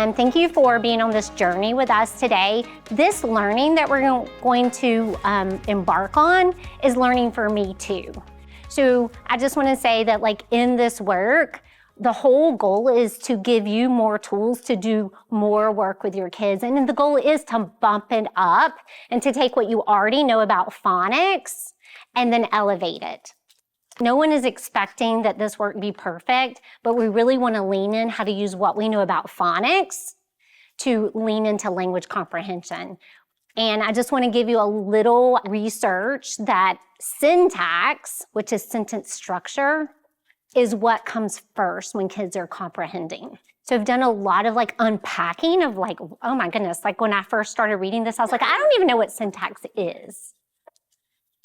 Thank you for being on this journey with us today. This learning that we're going to embark on is learning for me too. So I just want to say that like in this work, the whole goal is to give you more tools to do more work with your kids. And the goal is to bump it up and to take what you already know about phonics and then elevate it. No one is expecting that this work be perfect, but we really want to lean in how to use what we know about phonics to lean into language comprehension. And I just want to give you a little research that syntax, which is sentence structure, is what comes first when kids are comprehending. So I've done a lot of like unpacking of like, oh my goodness, like when I first started reading this, I was like, I don't even know what syntax is.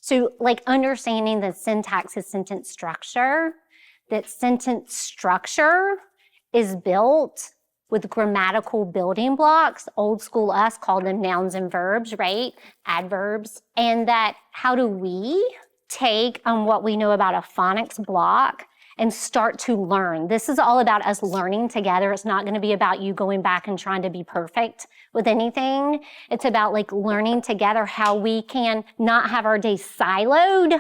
So like understanding that syntax is sentence structure, that sentence structure is built with grammatical building blocks, old school us called them nouns and verbs, right? Adverbs. And that how do we take what we know about a phonics block and start to learn. This is all about us learning together. It's not gonna be about you going back and trying to be perfect with anything. It's about like learning together how we can not have our days siloed.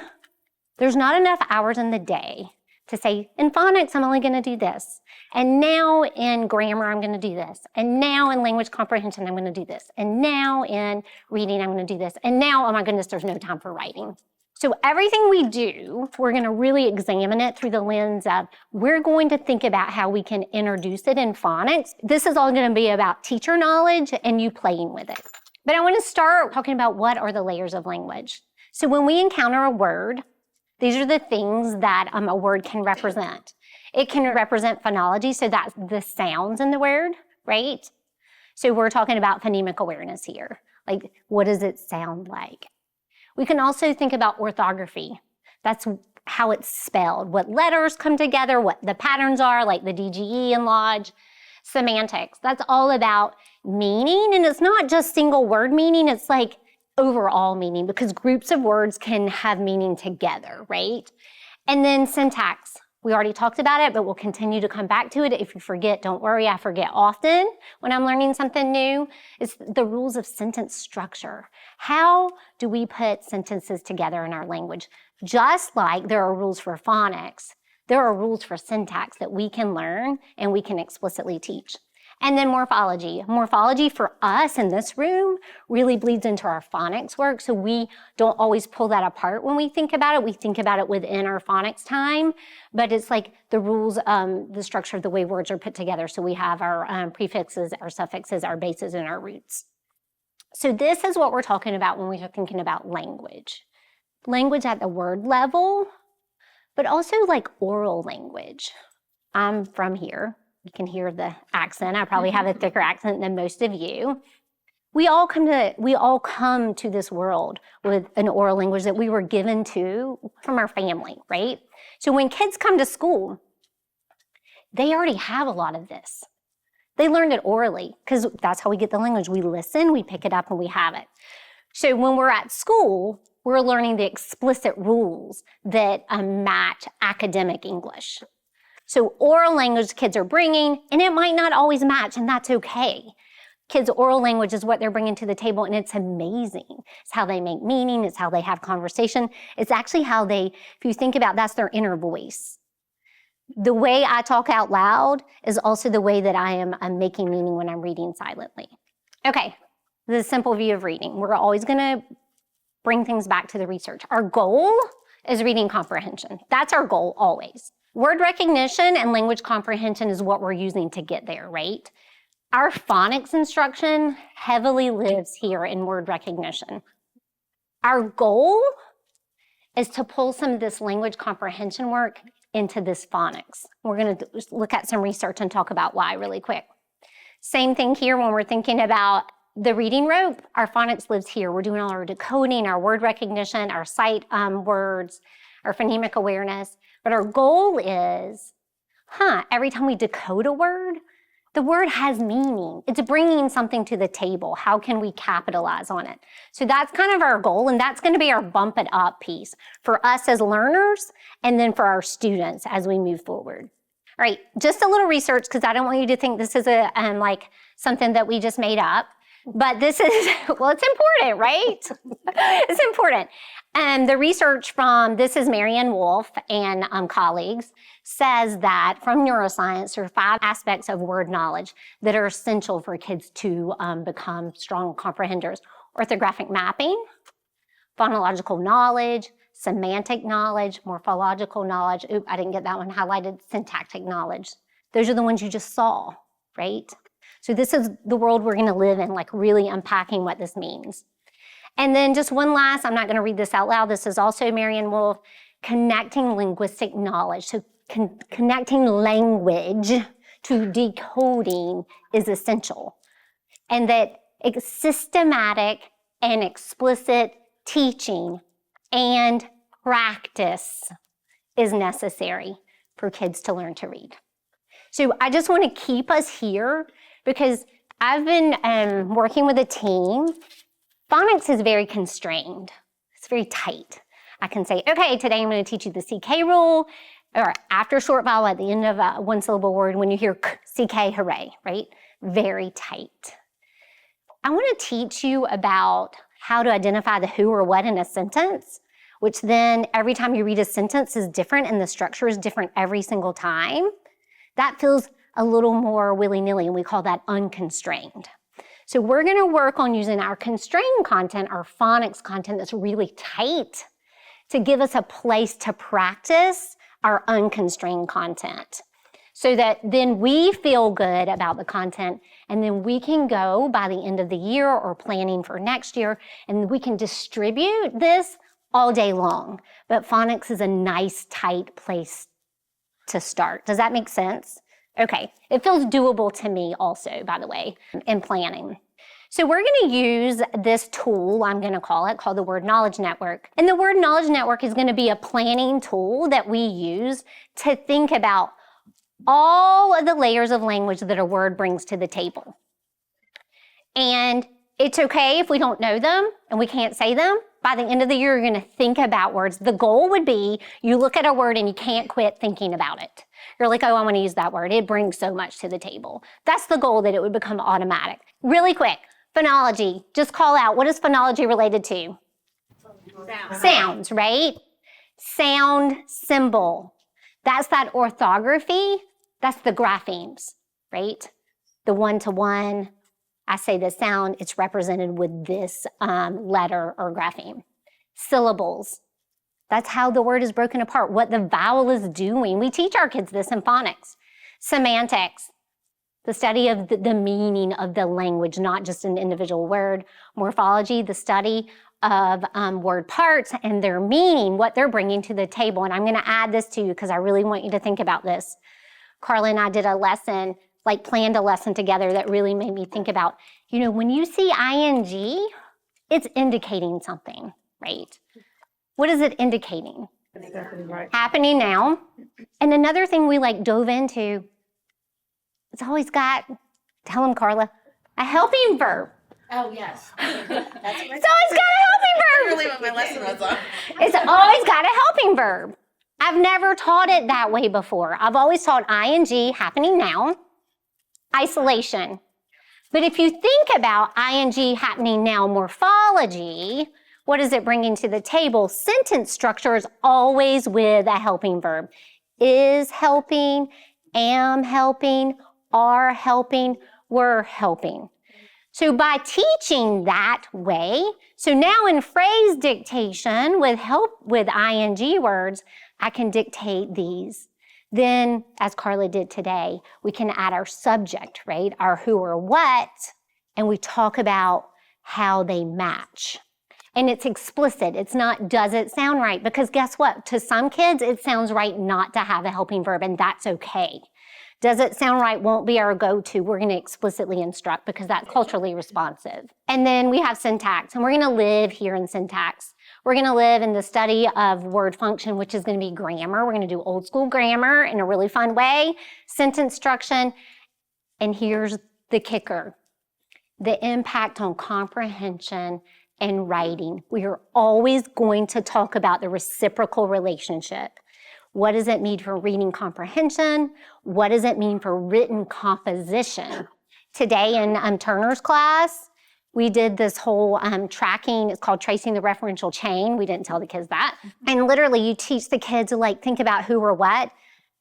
There's not enough hours in the day to say, in phonics, I'm only gonna do this. And now in grammar, I'm gonna do this. And now in language comprehension, I'm gonna do this. And now in reading, I'm gonna do this. And now, oh my goodness, there's no time for writing. So everything we do, we're gonna really examine it through the lens of, we're going to think about how we can introduce it in phonics. This is all gonna be about teacher knowledge and you playing with it. But I wanna start talking about what are the layers of language. So when we encounter a word, these are the things that a word can represent. It can represent phonology, so that's the sounds in the word, right? So we're talking about phonemic awareness here. Like, what does it sound like? We can also think about orthography. That's how it's spelled, what letters come together, what the patterns are, like the DGE and Lodge. Semantics, that's all about meaning, and it's not just single word meaning, it's like overall meaning, because groups of words can have meaning together, right? And then syntax, we already talked about it, but we'll continue to come back to it. If you forget, don't worry, I forget often when I'm learning something new. It's the rules of sentence structure. How do we put sentences together in our language? Just like there are rules for phonics, there are rules for syntax that we can learn and we can explicitly teach. And then morphology. Morphology for us in this room really bleeds into our phonics work, so we don't always pull that apart when we think about it. We think about it within our phonics time, but it's like the rules, the structure of the way words are put together. So we have our prefixes, our suffixes, our bases, and our roots. So this is what we're talking about when we're thinking about language. Language at the word level, but also like oral language. I'm from here. You can hear the accent. I probably have a thicker accent than most of you. We all come to this world with an oral language that we were given to from our family, right? So when kids come to school, they already have a lot of this. They learned it orally because that's how we get the language. We listen, we pick it up, and we have it. So when we're at school, we're learning the explicit rules that match academic English. So oral language kids are bringing, and it might not always match, and that's okay. Kids' oral language is what they're bringing to the table, and it's amazing. It's how they make meaning. It's how they have conversation. It's actually how they, if you think about, that's their inner voice. The way I talk out loud is also the way that I'm making meaning when I'm reading silently. Okay, the simple view of reading. We're always gonna bring things back to the research. Our goal is reading comprehension. That's our goal always. Word recognition and language comprehension is what we're using to get there, right? Our phonics instruction heavily lives here in word recognition. Our goal is to pull some of this language comprehension work into this phonics. We're gonna look at some research and talk about why really quick. Same thing here when we're thinking about the reading rope. Our phonics lives here. We're doing all our decoding, our word recognition, our sight words, our phonemic awareness. But our goal is, every time we decode a word, the word has meaning. It's bringing something to the table. How can we capitalize on it? So that's kind of our goal, and that's gonna be our bump it up piece for us as learners and then for our students as we move forward. All right, just a little research because I don't want you to think this is a like something that we just made up. But this is, well, it's important, right? It's important. And the research from, this is Marianne Wolf and colleagues, says that from neuroscience, there are 5 aspects of word knowledge that are essential for kids to become strong comprehenders. Orthographic mapping, phonological knowledge, semantic knowledge, morphological knowledge. Oop, I didn't get that one highlighted. Syntactic knowledge. Those are the ones you just saw, right? So this is the world we're going to live in, like really unpacking what this means. And then just one last, I'm not going to read this out loud. This is also Marianne Wolf, connecting linguistic knowledge. So connecting language to decoding is essential. And that systematic and explicit teaching and practice is necessary for kids to learn to read. So I just want to keep us here because I've been working with a team. Phonics is very constrained. It's very tight. I can say, okay, today I'm going to teach you the CK rule, or after short vowel at the end of a one-syllable word, when you hear CK, hooray, right? Very tight. I want to teach you about how to identify the who or what in a sentence, which then every time you read a sentence is different and the structure is different every single time. That feels a little more willy-nilly, and we call that unconstrained. So we're going to work on using our constrained content, our phonics content that's really tight, to give us a place to practice our unconstrained content so that then we feel good about the content, and then we can go by the end of the year or planning for next year, and we can distribute this all day long. But phonics is a nice, tight place to start. Does that make sense? Okay, it feels doable to me also, by the way, in planning. So we're going to use this tool, I'm going to call it, called the Word Knowledge Network. And the Word Knowledge Network is going to be a planning tool that we use to think about all of the layers of language that a word brings to the table. And it's okay if we don't know them and we can't say them. By the end of the year, you're going to think about words. The goal would be you look at a word and you can't quit thinking about it. You're like, oh, I want to use that word. It brings so much to the table. That's the goal, that it would become automatic. Really quick, phonology. Just call out, what is phonology related to? Sounds, right? Sound, symbol. That's that orthography. That's the graphemes, right? The one-to-one. I say the sound, it's represented with this letter or grapheme. Syllables. That's how the word is broken apart, what the vowel is doing. We teach our kids this in phonics. Semantics, the study of the meaning of the language, not just an individual word. Morphology, the study of word parts and their meaning, what they're bringing to the table. And I'm going to add this to you because I really want you to think about this. Carla and I did a lesson, planned a lesson together that really made me think about, when you see ing, it's indicating something, right? What is it indicating? Happening now. And another thing we dove into, it's always got, tell them, Carla, a helping verb. Oh, yes. It's always got a helping verb. Really what my lesson was on. It's always got a helping verb. I've never taught it that way before. I've always taught ing, happening now, isolation. But if you think about ing, happening now, morphology, what is it bringing to the table? Sentence structure is always with a helping verb. Is helping, am helping, are helping, were helping. So by teaching that way, so now in phrase dictation with ing words, I can dictate these. Then, as Carla did today, we can add our subject, right? Our who or what, and we talk about how they match. And it's explicit. It's not, does it sound right? Because guess what? To some kids, it sounds right not to have a helping verb, and that's okay. Does it sound right won't be our go-to. We're going to explicitly instruct because that's culturally responsive. And then we have syntax, and we're going to live here in syntax. We're going to live in the study of word function, which is going to be grammar. We're going to do old school grammar in a really fun way, sentence structure. And here's the kicker, the impact on comprehension and writing. We are always going to talk about the reciprocal relationship. What does it mean for reading comprehension? What does it mean for written composition? Today in Turner's class, we did this whole tracking. It's called tracing the referential chain. We didn't tell the kids that. And literally you teach the kids to like think about who or what,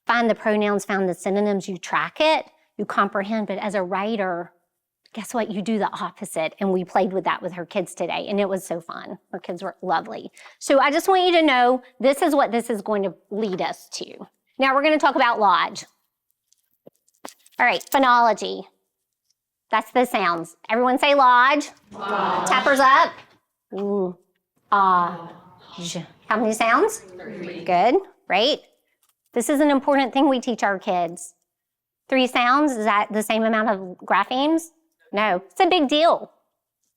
find the pronouns, find the synonyms, you track it, you comprehend. But as a writer, guess what? You do the opposite. And we played with that with her kids today. And it was so fun. Her kids were lovely. So I just want you to know this is what this is going to lead us to. Now we're going to talk about lodge. All right, phonology. That's the sounds. Everyone say lodge. Lodge. Tappers up. Ooh. J. How many sounds? 3. Good. Right? This is an important thing we teach our kids. 3 sounds, is that the same amount of graphemes? No. It's a big deal.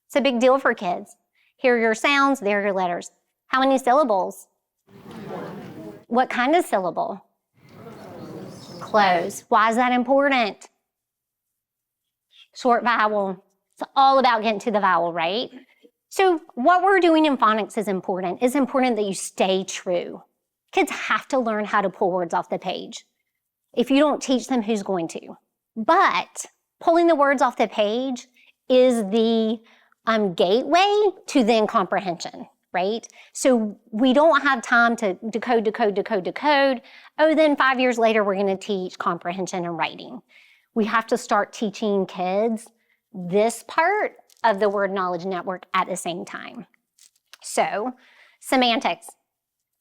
It's a big deal for kids. Here are your sounds, there are your letters. How many syllables? 1. What kind of syllable? Close. Why is that important? Short vowel. It's all about getting to the vowel, right? So what we're doing in phonics is important. It's important that you stay true. Kids have to learn how to pull words off the page. If you don't teach them, who's going to? But pulling the words off the page is the gateway to then comprehension, right? So we don't have time to decode. Oh, then 5 years later, we're going to teach comprehension and writing. We have to start teaching kids this part of the word knowledge network at the same time. So semantics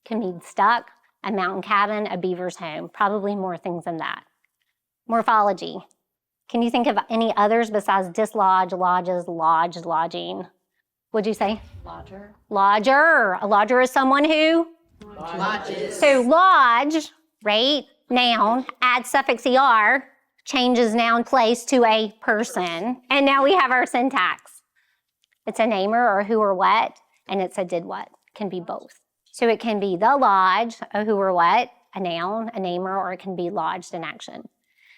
can mean stuck, a mountain cabin, a beaver's home, probably more things than that. Morphology. Can you think of any others besides dislodge, lodges, lodge, lodging? What'd you say? Lodger. Lodger. A lodger is someone who? Lodges. So lodge, right? Noun, add suffix er, changes noun place to a person. And now we have our syntax. It's a namer or who or what, and it's a did what. Can be both. So it can be the lodge, a who or what, a noun, a namer, or it can be lodged in action.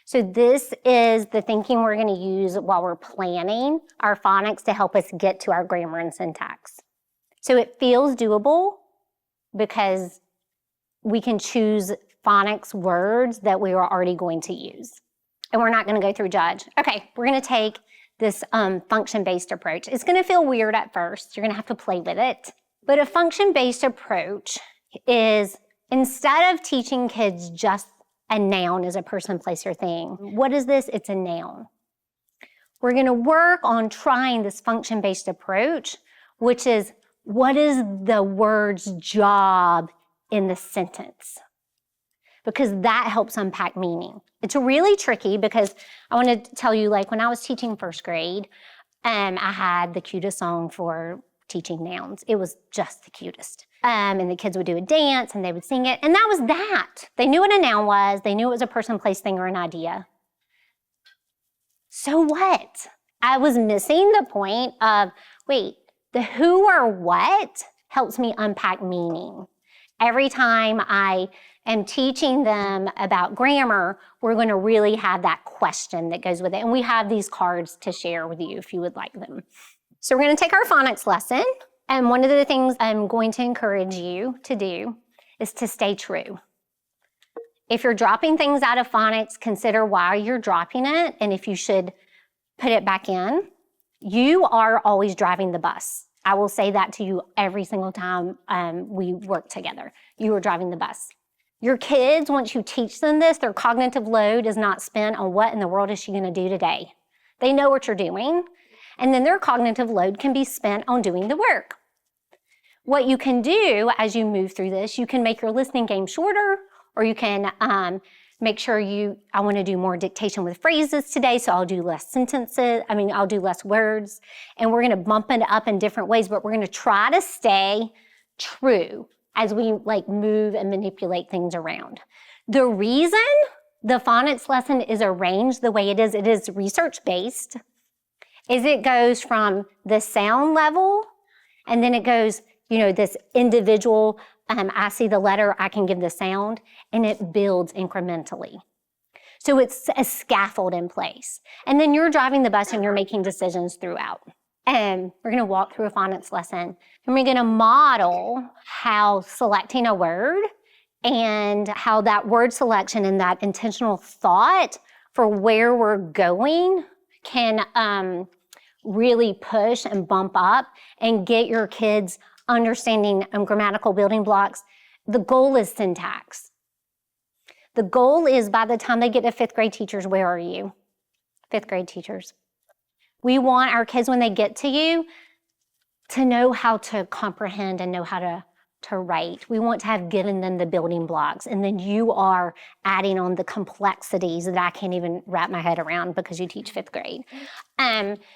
So this is the thinking we're going to use while we're planning our phonics to help us get to our grammar and syntax. So it feels doable because we can choose phonics words that we are already going to use. And we're not going to go through judge. Okay, we're going to take this function-based approach. It's going to feel weird at first. You're going to have to play with it. But a function-based approach is, instead of teaching kids just a noun as a person, place, or thing, what is this? It's a noun. We're going to work on trying this function-based approach, which is, what is the word's job in the sentence? Because that helps unpack meaning. It's really tricky because I want to tell you, like when I was teaching first grade, I had the cutest song for teaching nouns. It was just the cutest. And the kids would do a dance and they would sing it. And that was that. They knew what a noun was. They knew it was a person, place, thing, or an idea. So what? I was missing the point of, wait, the who or what helps me unpack meaning. Every time I am teaching them about grammar, we're going to really have that question that goes with it. And we have these cards to share with you if you would like them. So we're going to take our phonics lesson. And one of the things I'm going to encourage you to do is to stay true. If you're dropping things out of phonics, consider why you're dropping it and if you should put it back in. You are always driving the bus. I will say that to you every single time we work together. You are driving the bus. Your kids, once you teach them this, their cognitive load is not spent on what in the world is she going to do today. They know what you're doing, and then their cognitive load can be spent on doing the work. What you can do as you move through this, you can make your listening game shorter, or you can make sure I want to do more dictation with phrases today, so I'll do less sentences. I'll do less words, and we're going to bump it up in different ways, but we're going to try to stay true as we move and manipulate things around. The reason the phonics lesson is arranged the way it is research-based, is it goes from the sound level, and then it goes, this individual, I see the letter, I can give the sound, and it builds incrementally. So it's a scaffold in place. And then you're driving the bus and you're making decisions throughout. And we're going to walk through a phonics lesson, and we're going to model how selecting a word and how that word selection and that intentional thought for where we're going can really push and bump up and get your kids understanding grammatical building blocks. The goal is syntax. The goal is by the time they get to fifth grade teachers, where are you? Fifth grade teachers. We want our kids, when they get to you, to know how to comprehend and know how to write. We want to have given them the building blocks, and then you are adding on the complexities that I can't even wrap my head around because you teach fifth grade.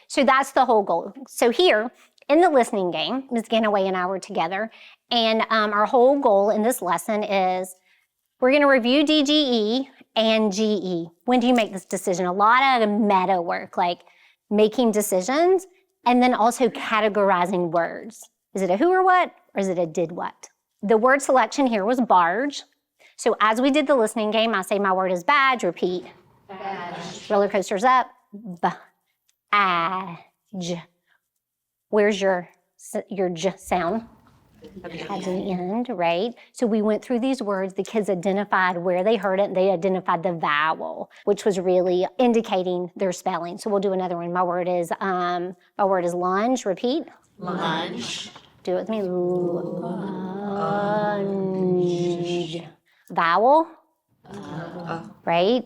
So that's the whole goal. So here in the listening game, Ms. Ganaway and I were together, and our whole goal in this lesson is we're going to review DGE and GE. When do you make this decision? A lot of meta work, like making decisions, and then also categorizing words. Is it a who or what, or is it a did what? The word selection here was barge. So as we did the listening game, I say my word is badge, repeat. Badge. Roller coaster's up, badge. Where's your j sound? At the end, right? So we went through these words, the kids identified where they heard it, and they identified the vowel, which was really indicating their spelling. So we'll do another one. My word is lunge, repeat. Lunge. Do it with me. Lunge. Vowel. Right?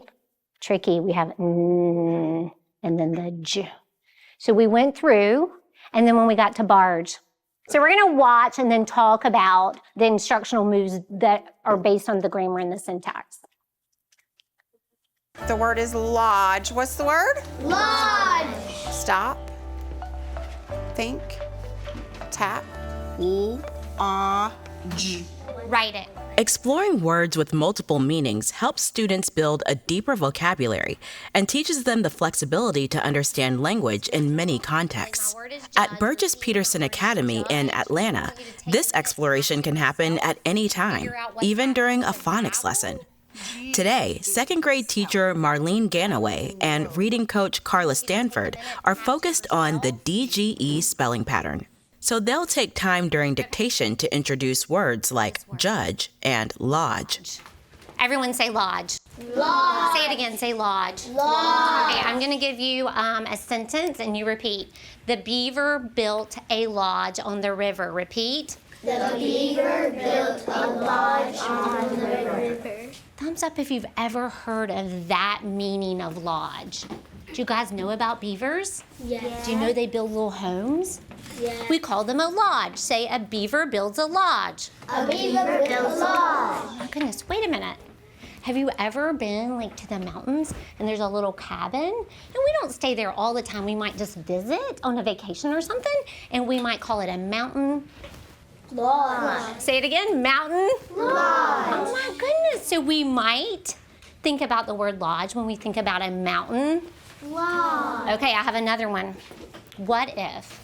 Tricky. We have n and then the j. So we went through, and then when we got to barge. So we're going to watch and then talk about the instructional moves that are based on the grammar and the syntax. The word is lodge. What's the word? Lodge. Stop. Think. Tap. L-A-G. Write it. Exploring words with multiple meanings helps students build a deeper vocabulary and teaches them the flexibility to understand language in many contexts. At Burgess-Peterson Academy in Atlanta, this exploration can happen at any time, even during a phonics lesson. Today, second grade teacher Marlene Ganaway and reading coach Carla Stanford are focused on the DGE spelling pattern. So they'll take time during dictation to introduce words like judge and lodge. Everyone say lodge. Lodge. Say it again, say lodge. Lodge. Okay, I'm gonna give you a sentence and you repeat. The beaver built a lodge on the river. Repeat. The beaver built a lodge on the river. Thumbs up if you've ever heard of that meaning of lodge. Do you guys know about beavers? Yes. Do you know they build little homes? Yes. We call them a lodge. Say a beaver builds a lodge. A beaver builds a lodge. Oh my goodness, wait a minute. Have you ever been like to the mountains and there's a little cabin? And we don't stay there all the time. We might just visit on a vacation or something, and we might call it a mountain Lodge. Say it again, mountain Lodge. Oh my goodness. So we might think about the word lodge when we think about a mountain. Lodge. Okay, I have another one. What if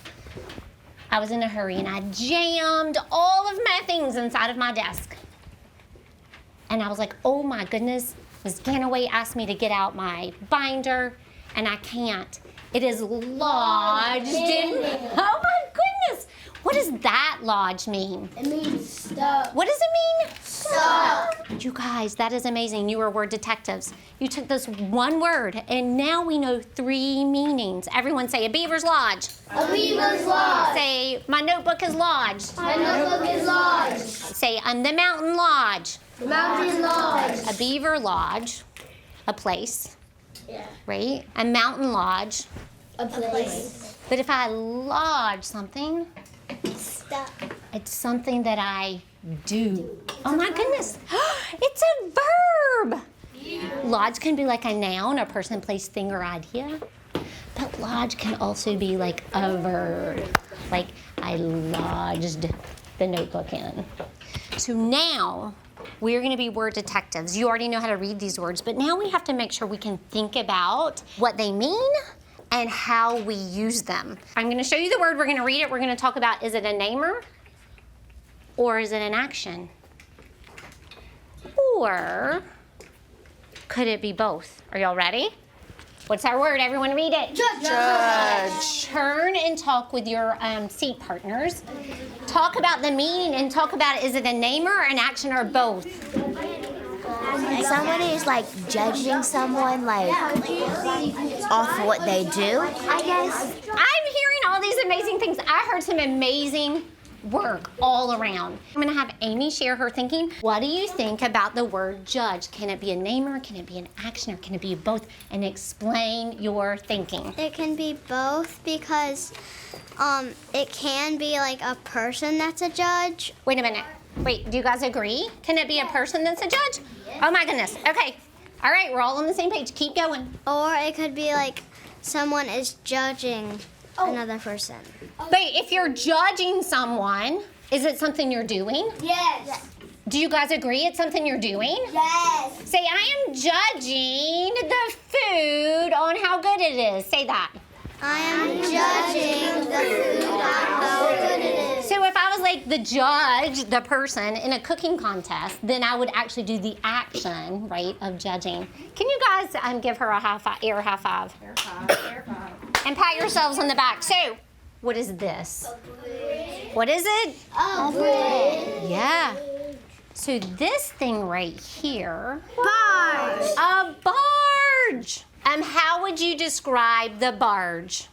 I was in a hurry and I jammed all of my things inside of my desk? And I was like, oh my goodness, Ms. Ganaway asked me to get out my binder, and I can't. It is lodged in. Oh my goodness. What does that lodge mean? It means stuck. What does it mean? Stuck. You guys, that is amazing. You are word detectives. You took this one word, and now we know 3 meanings. Everyone say a beaver's lodge. A beaver's lodge. Say my notebook is lodged. My notebook is lodged. Say the mountain lodge. The mountain lodge. A beaver lodge, a place, Yeah. right? A mountain lodge. A place. But if I lodge something, Stuck. it's something that I do. Oh my goodness. It's a verb. Lodge can be like a noun, a person, place, thing, or idea. But lodge can also be like a verb. Like I lodged the notebook in. So now we're going to be word detectives. You already know how to read these words, but now we have to make sure we can think about what they mean and how we use them. I'm going to show you the word. We're going to read it. We're going to talk about, is it a namer or is it an action? Or could it be both? Are y'all ready? What's our word? Everyone read it. Judge. Turn and talk with your seat partners. Talk about the meaning and talk about, is it a namer, an action, or both? Somebody is like judging someone like off of what they do, I guess. I'm hearing all these amazing things. I heard some amazing work all around. I'm gonna have Amy share her thinking. What do you think about the word judge? Can it be a name, or can it be an action, or can it be both? And explain your thinking. It can be both because it can be like a person that's a judge. Wait a minute. Wait, do you guys agree? Can it be a person that's a judge? Oh my goodness. Okay. All right, we're all on the same page. Keep going. Or it could be like someone is judging another person. But if you're judging someone, is it something you're doing? Yes. Do you guys agree it's something you're doing? Yes. Say, I am judging the food on how good it is. Say that. I am judging the food on how good it is. So if I was like the judge, the person in a cooking contest, then I would actually do the action, right, of judging. Can you guys give her a high five, air high five? Air five. And pat yourselves on the back. So, what is this? A bridge. What is it? A bridge. Yeah. So this thing right here. Barge. A barge. How would you describe the barge?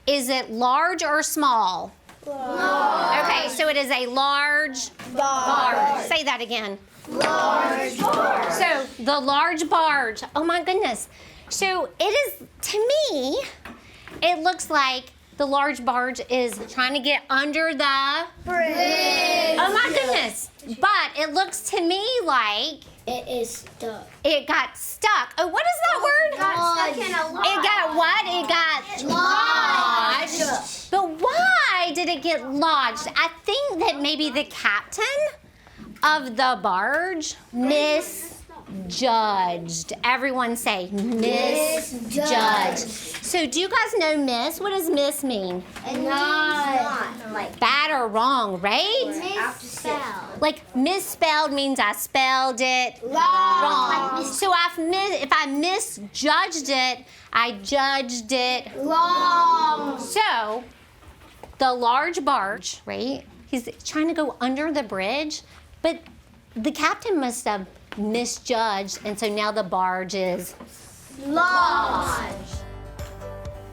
Is it large or small? Large. Okay, so it is a large barge. Say that again. Large barge. So the large barge. Oh my goodness. So it is, to me, it looks like the large barge is trying to get under the Bridge. Oh my goodness. But it looks to me like It is stuck. it got stuck. Oh, what is that word? Got stuck in a lodge. It got what? It got lodged. But why did it get lodged? I think that maybe the captain of the barge misjudged. Everyone say misjudged. So do you guys know miss? What does miss mean? Not like Bad or wrong, right? misspelled. Like misspelled means I spelled it wrong. So if I misjudged it, I judged it Long. So the large barge, right? He's trying to go under the bridge, but the captain must have misjudged, and so now the barge is Lodge.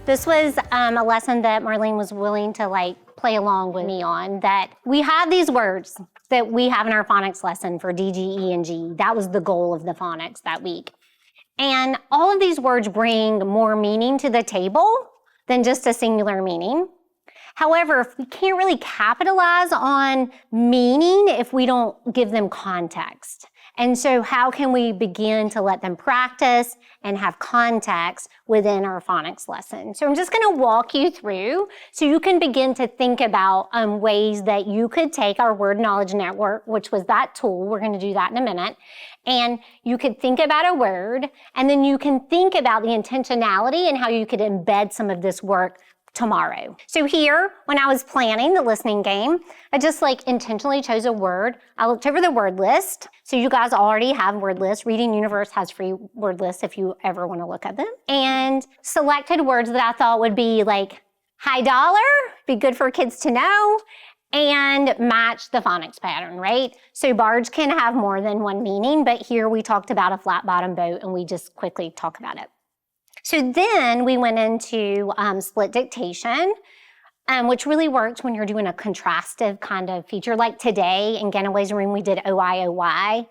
This was a lesson that Marlene was willing to play along with me on, that we have these words that we have in our phonics lesson for D, G, E, and G. That was the goal of the phonics that week. And all of these words bring more meaning to the table than just a singular meaning. However, if we can't really capitalize on meaning if we don't give them context. And so how can we begin to let them practice and have context within our phonics lesson? So I'm just gonna walk you through so you can begin to think about ways that you could take our word knowledge network, which was that tool, we're gonna do that in a minute, and you could think about a word, and then you can think about the intentionality and how you could embed some of this work tomorrow. So here, when I was planning the listening game, I just intentionally chose a word. I looked over the word list. So you guys already have word lists. Reading Universe has free word lists if you ever want to look at them. And selected words that I thought would be high dollar, be good for kids to know, and match the phonics pattern, right? So barge can have more than one meaning, but here we talked about a flat bottom boat and we just quickly talk about it. So then we went into split dictation, which really works when you're doing a contrastive kind of feature. Like today in Ganaway's room, we did OI.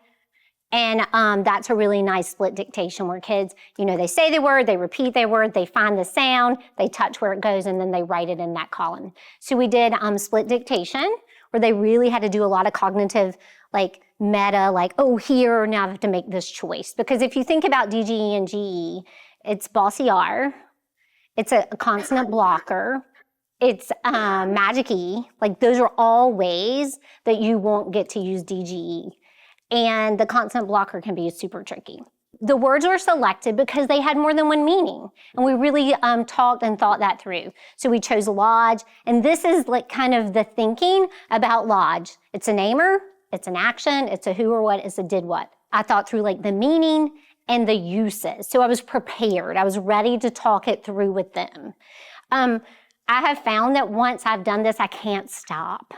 And that's a really nice split dictation where kids, they say the word, they repeat their word, they find the sound, they touch where it goes, and then they write it in that column. So we did split dictation, where they really had to do a lot of cognitive, meta, here, now I have to make this choice. Because if you think about DGE and GE, it's bossy R, it's a consonant blocker, it's magic E. Those are all ways that you won't get to use DGE. And the consonant blocker can be super tricky. The words were selected because they had more than one meaning. And we really talked and thought that through. So we chose lodge, and this is kind of the thinking about lodge. It's a namer, it's an action, it's a who or what, it's a did what. I thought through the meaning and the uses. So I was prepared. I was ready to talk it through with them. I have found that once I've done this, I can't stop.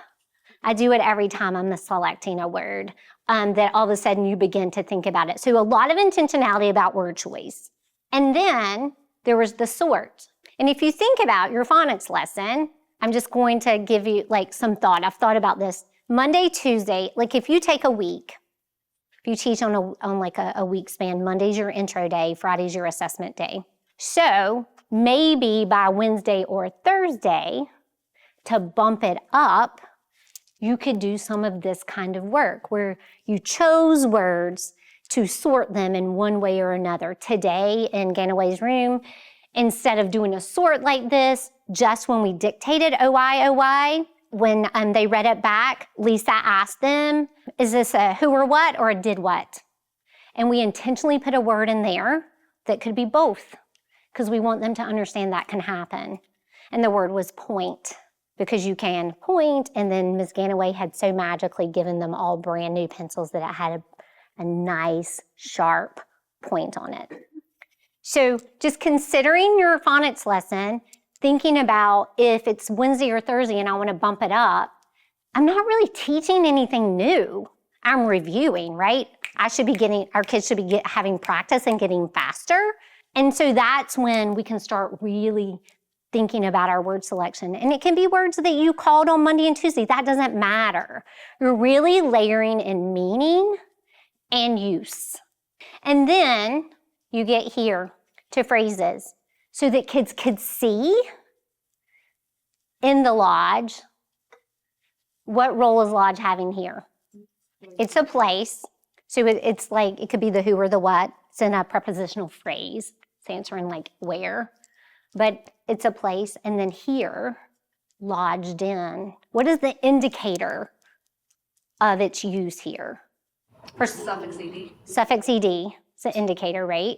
I do it every time I'm selecting a word, that all of a sudden you begin to think about it. So a lot of intentionality about word choice. And then there was the sort. And if you think about your phonics lesson, I'm just going to give you like some thought. I've thought about this. Monday, Tuesday, like if you take a week, if you teach on like a week span, Monday's your intro day, Friday's your assessment day. So maybe by Wednesday or Thursday, to bump it up, you could do some of this kind of work where you chose words to sort them in one way or another. Today in Ganaway's room, instead of doing a sort like this, just when we dictated OI, when they read it back, Lisa asked them, is this a who or what or a did what? And we intentionally put a word in there that could be both because we want them to understand that can happen. And the word was point, because you can point, and then Ms. Ganaway had so magically given them all brand new pencils that it had a nice, sharp point on it. So just considering your phonics lesson, thinking about if it's Wednesday or Thursday and I want to bump it up, I'm not really teaching anything new. I'm reviewing, right? Our kids should be having practice and getting faster. And so that's when we can start really thinking about our word selection. And it can be words that you called on Monday and Tuesday. That doesn't matter. You're really layering in meaning and use. And then you get here to phrases so that kids could see in the lodge, what role is lodge having here? It's a place. So it's like, it could be the who or the what. It's in a prepositional phrase. It's answering like where. But it's a place, and then here, lodged in. What is the indicator of its use here? For Suffix ed. Suffix ed, it's an indicator, right?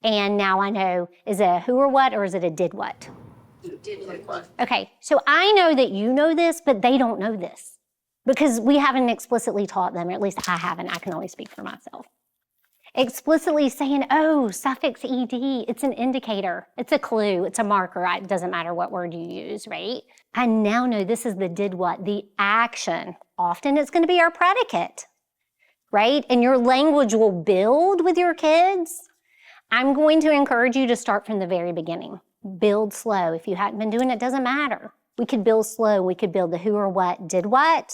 And now I know, is it a who or what, or is it a did what? Did what? Okay, so I know that you know this, but they don't know this because we haven't explicitly taught them, or at least I haven't. I can only speak for myself. Explicitly saying, oh, suffix ed, it's an indicator, it's a clue, it's a marker, it doesn't matter what word you use, right? I now know this is the did what, the action. Often it's going to be our predicate, right? And your language will build with your kids. I'm going to encourage you to start from the very beginning. Build slow. If you hadn't been doing it, it doesn't matter. We could build slow. We could build the who or what, did what.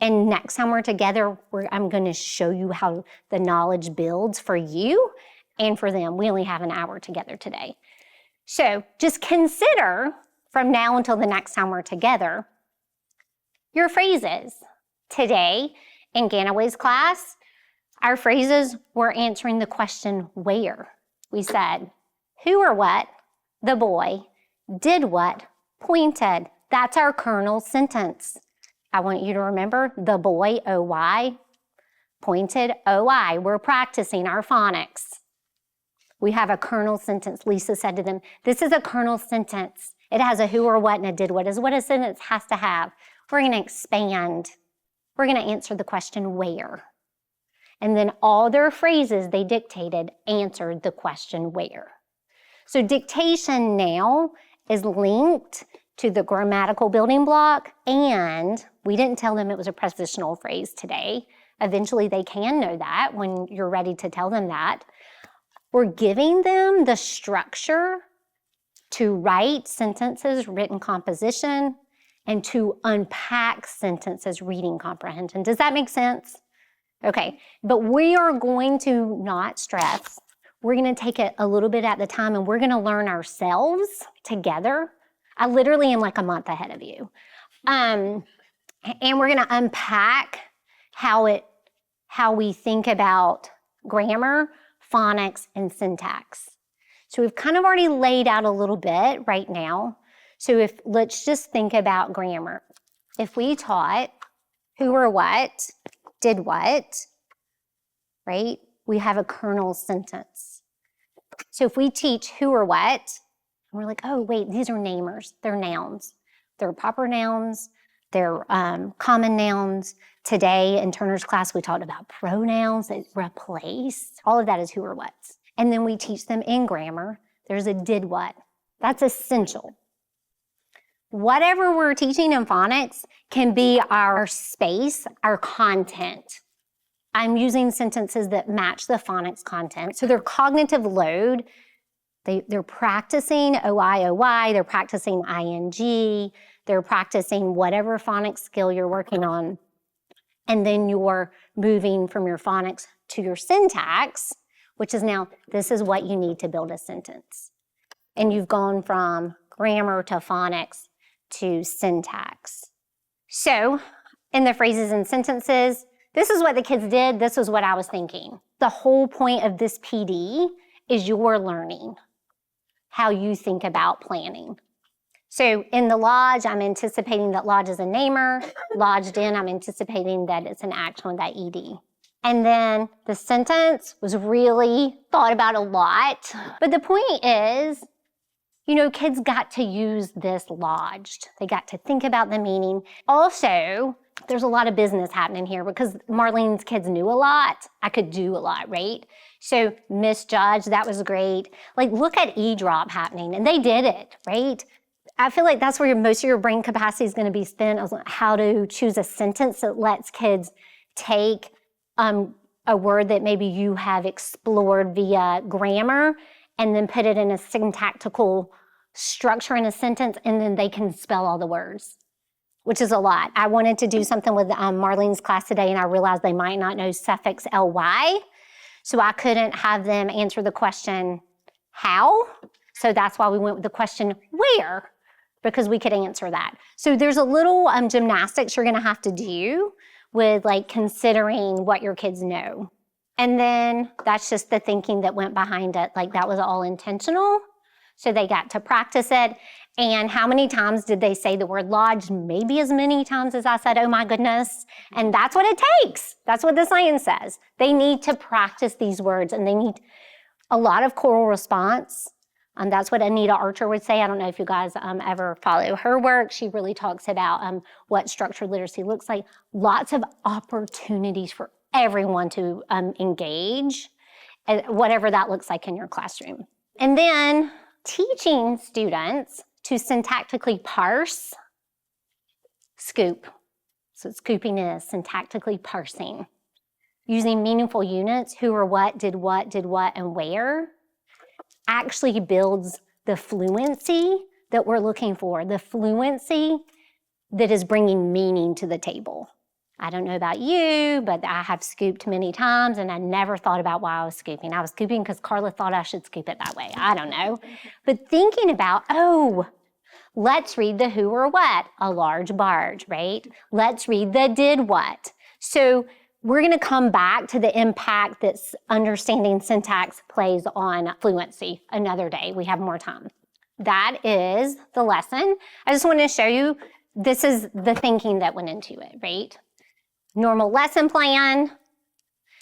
And next time we're together, I'm going to show you how the knowledge builds for you and for them. We only have an hour together today. So just consider from now until the next time we're together, your phrases. Today in Ganaway's class, our phrases were answering the question, where? We said, who or what, the boy, did what, pointed. That's our kernel sentence. I want you to remember the boy, OY, pointed, OI. We're practicing our phonics. We have a kernel sentence. Lisa said to them, this is a kernel sentence. It has a who or what and a did what is what a sentence has to have. We're going to expand. We're going to answer the question where. And then all their phrases they dictated answered the question where. So dictation now is linked to the grammatical building block, and we didn't tell them it was a prepositional phrase today. Eventually they can know that when you're ready to tell them that. We're giving them the structure to write sentences, written composition, and to unpack sentences, reading comprehension. Does that make sense? Okay, but we are going to not stress. We're going to take it a little bit at a time, and we're going to learn ourselves together. I literally am like a month ahead of you. And we're going to unpack how we think about grammar, phonics, and syntax. So we've kind of already laid out a little bit right now. So let's just think about grammar. If we taught who or what, did what, right? We have a kernel sentence. So if we teach who or what, and we're like, oh, wait, these are namers. They're nouns. They're proper nouns. They're common nouns. Today in Turner's class, we talked about pronouns that replace. All of that is who or what's. And then we teach them in grammar. There's a did what. That's essential. whatever we're teaching in phonics can be our space, our content. I'm using sentences that match the phonics content. So their cognitive load, they're practicing OI, OY, they're practicing ING, they're practicing whatever phonics skill you're working on. And then you're moving from your phonics to your syntax, which is now, this is what you need to build a sentence. And you've gone from grammar to phonics to syntax. So in the phrases and sentences, this is what the kids did. This is what I was thinking. The whole point of this PD is your learning, how you think about planning. So in the lodge, I'm anticipating that lodge is a namer. Lodged in, I'm anticipating that it's an action with that ED. And then the sentence was really thought about a lot. But the point is, you know, kids got to use this lodged. They got to think about the meaning. Also, there's a lot of business happening here because Marlene's kids knew a lot. I could do a lot, right? So misjudged, that was great. Like, look at E-drop happening, and they did it, right? I feel like that's where most of your brain capacity is going to be spent, on how to choose a sentence that lets kids take a word that maybe you have explored via grammar and then put it in a syntactical structure in a sentence, and then they can spell all the words, which is a lot. I wanted to do something with Marlene's class today, and I realized they might not know suffix ly, so I couldn't have them answer the question, how? So that's why we went with the question, where? Because we could answer that. So there's a little gymnastics you're gonna have to do with like considering what your kids know. And then that's just the thinking that went behind it. Like that was all intentional. So they got to practice it. And how many times did they say the word lodge? Maybe as many times as I said, oh my goodness. And that's what it takes. That's what the science says. They need to practice these words, and they need a lot of choral response. That's what Anita Archer would say. I don't know if you guys ever follow her work. She really talks about what structured literacy looks like. Lots of opportunities for everyone to engage, whatever that looks like in your classroom. And then teaching students to syntactically parse, scoop. So scooping is syntactically parsing. Using meaningful units, who or what, did what, and where, actually builds the fluency that we're looking for, the fluency that is bringing meaning to the table. I don't know about you, but I have scooped many times, and I never thought about why I was scooping. I was scooping because Carla thought I should scoop it that way. I don't know. But thinking about, oh, let's read the who or what, a large barge, right? Let's read the did what. So we're going to come back to the impact that understanding syntax plays on fluency another day. We have more time. That is the lesson. I just want to show you, this is the thinking that went into it, right? Normal lesson plan,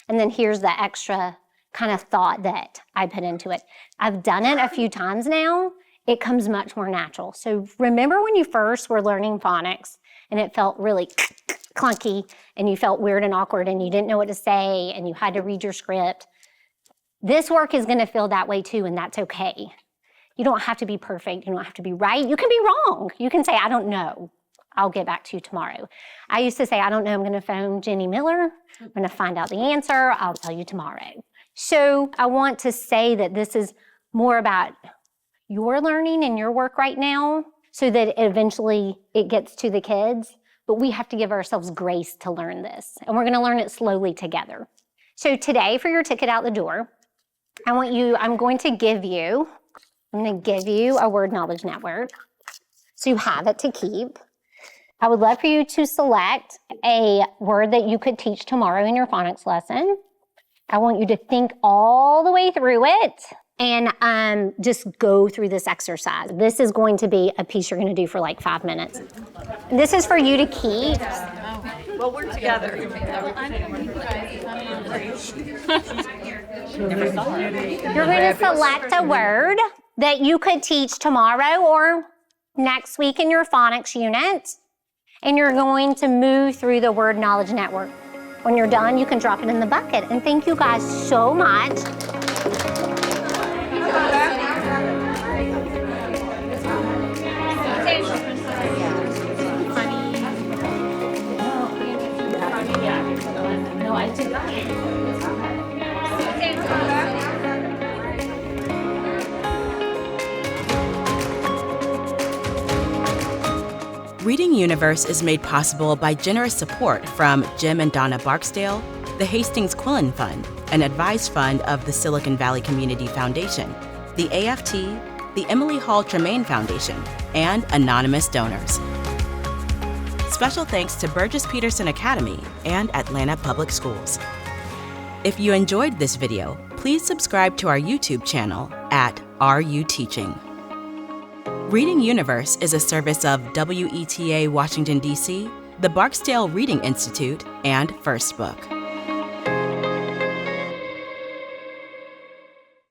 and then here's the extra kind of thought that I put into it. I've done it a few times now. It comes much more natural. So remember when you first were learning phonics and it felt really clunky and you felt weird and awkward and you didn't know what to say and you had to read your script? This work is going to feel that way too, and that's okay. You don't have to be perfect. You don't have to be right. You can be wrong. You can say, I don't know. I'll get back to you tomorrow. I used to say, I don't know, I'm going to phone Jenny Miller. I'm going to find out the answer. I'll tell you tomorrow. So I want to say that this is more about your learning and your work right now so that eventually it gets to the kids. But we have to give ourselves grace to learn this. And we're going to learn it slowly together. So today, for your ticket out the door, I'm going to give you a word knowledge network. So you have it to keep. I would love for you to select a word that you could teach tomorrow in your phonics lesson. I want you to think all the way through it and just go through this exercise. This is going to be a piece you're going to do for like 5 minutes. And this is for you to keep. Well, we're together. You're going to select a word that you could teach tomorrow or next week in your phonics unit. And you're going to move through the word knowledge network. When you're done, you can drop it in the bucket. And thank you guys so much. Reading Universe is made possible by generous support from Jim and Donna Barksdale, the Hastings Quillen Fund, an advised fund of the Silicon Valley Community Foundation, the AFT, the Emily Hall Tremaine Foundation, and anonymous donors. Special thanks to Burgess-Peterson Academy and Atlanta Public Schools. If you enjoyed this video, please subscribe to our YouTube channel at RU Teaching. Reading Universe is a service of WETA Washington, D.C., the Barksdale Reading Institute, and First Book.